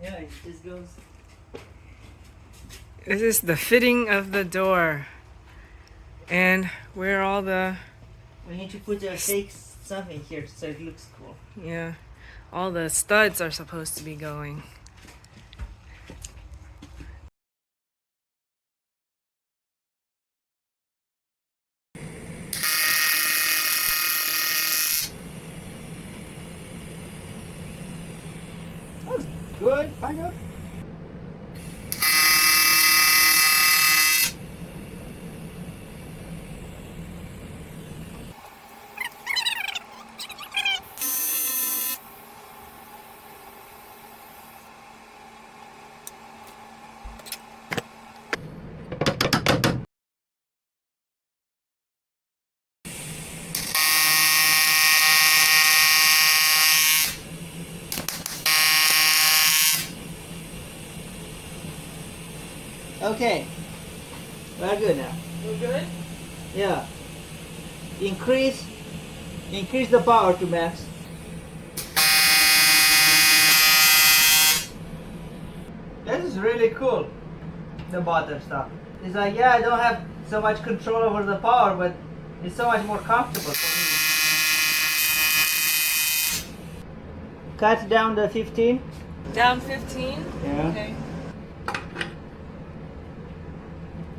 Yeah, it just goes. This is the fitting of the door. And where all the, We need to put a fake something here so it looks cool. yeah, all the studs are supposed to be going. That's good, kind of. Okay, we're good now. We're good? Yeah. Increase the power to max. This is really cool. The bottom stuff. It's like, yeah, I don't have so much control over the power, but it's so much more comfortable for me. Cut down the 15. Down 15? Yeah. Okay.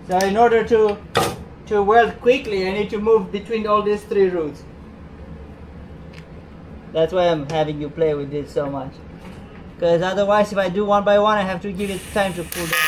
So in order to weld quickly, I need to move between all these three routes. That's why I'm having you play with this so much. Because otherwise, if I do one by one, I have to give it time to cool down.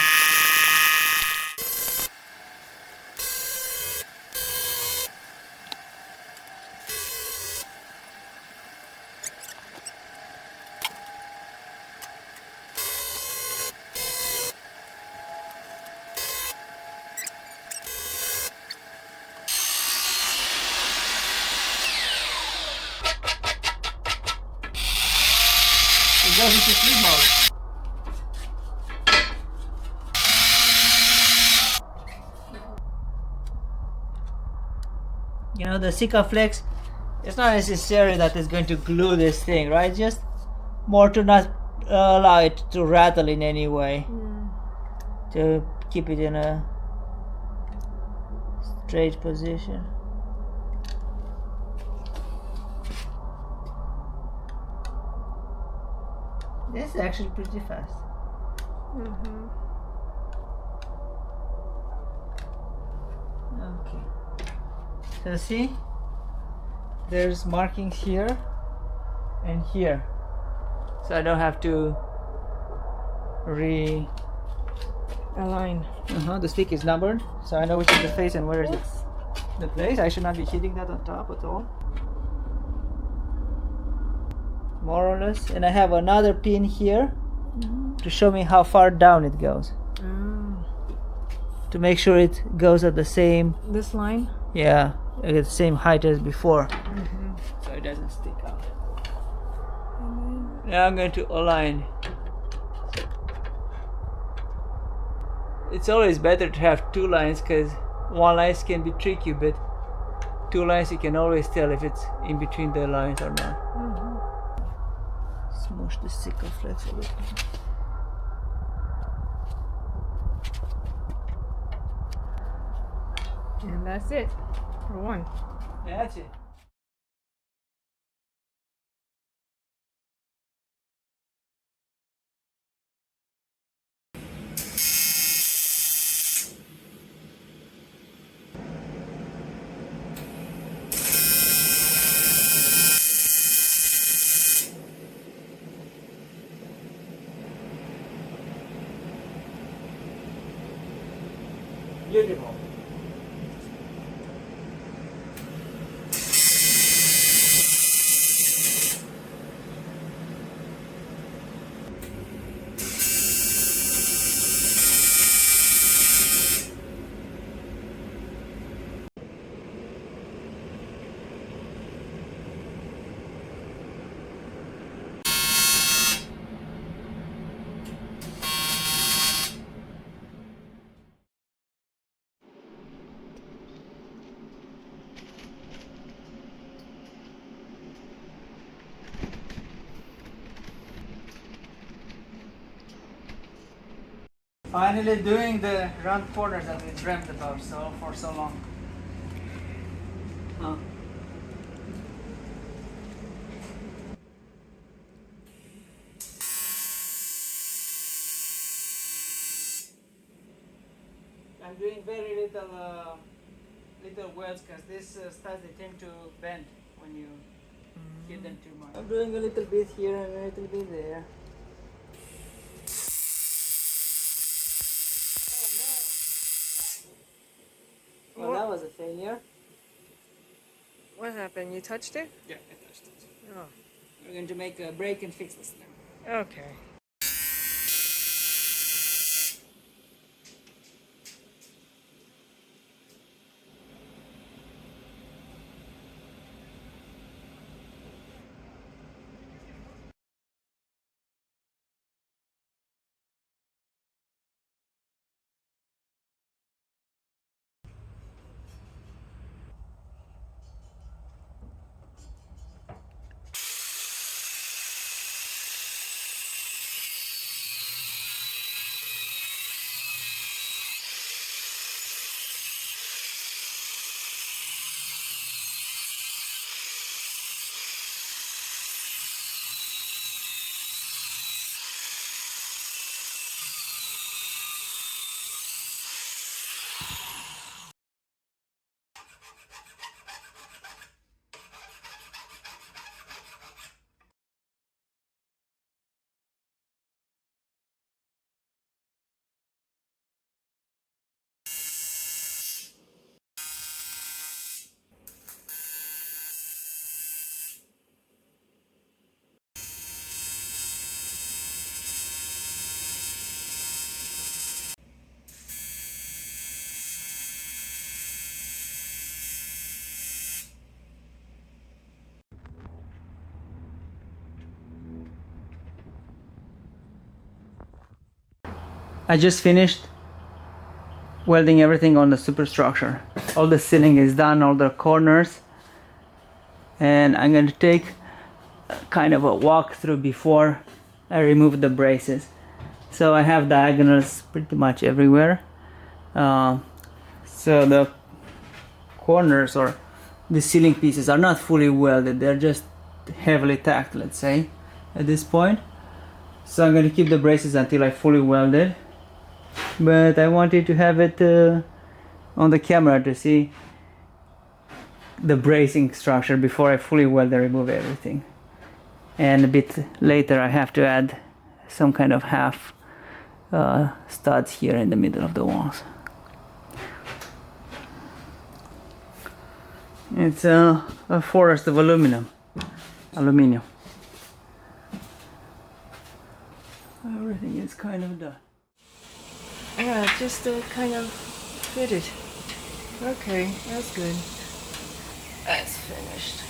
It goes into sleep mode. You know, the Sikaflex, it's not necessary that it's going to glue this thing, right? Just more to not allow it to rattle in any way. To keep it in a straight position. This is actually pretty fast. Okay. So see, there's markings here and here. So I don't have to Align. the stick is numbered, so I know which is the face and where is it. The place. I should not be hitting that on top at all. More or less. And I have another pin here to show me how far down it goes. To make sure it goes at the same, This line? yeah, at the same height as before. So it doesn't stick out. Now I'm going to align. It's always better to have two lines because one line can be tricky, but two lines you can always tell if it's in between the lines or not. Smush the Sikaflex a bit. And that's it for one. That's it. Beautiful. Finally doing the round corners that we dreamt about for so long. Huh. I'm doing very little welds because these studs they tend to bend when you hit them too much. I'm doing a little bit here and a little bit there. Well, that was a failure. What happened? You touched it? Yeah, I touched it. Oh. We're going to make a break and fix this now. Okay. I just finished welding everything on the superstructure. All the sealing is done, all the corners, and I'm going to take kind of a walkthrough before I remove the braces. So I have diagonals pretty much everywhere. So the corners or the sealing pieces are not fully welded, they're just heavily tacked, let's say, at this point. So I'm going to keep the braces until I fully weld it. But I wanted to have it on the camera to see the bracing structure before I fully weld and remove everything. And a bit later I have to add some kind of half studs here in the middle of the walls. It's a forest of aluminium. Everything is kind of done. Yeah, just kind of fit it. Okay, that's good. That's finished.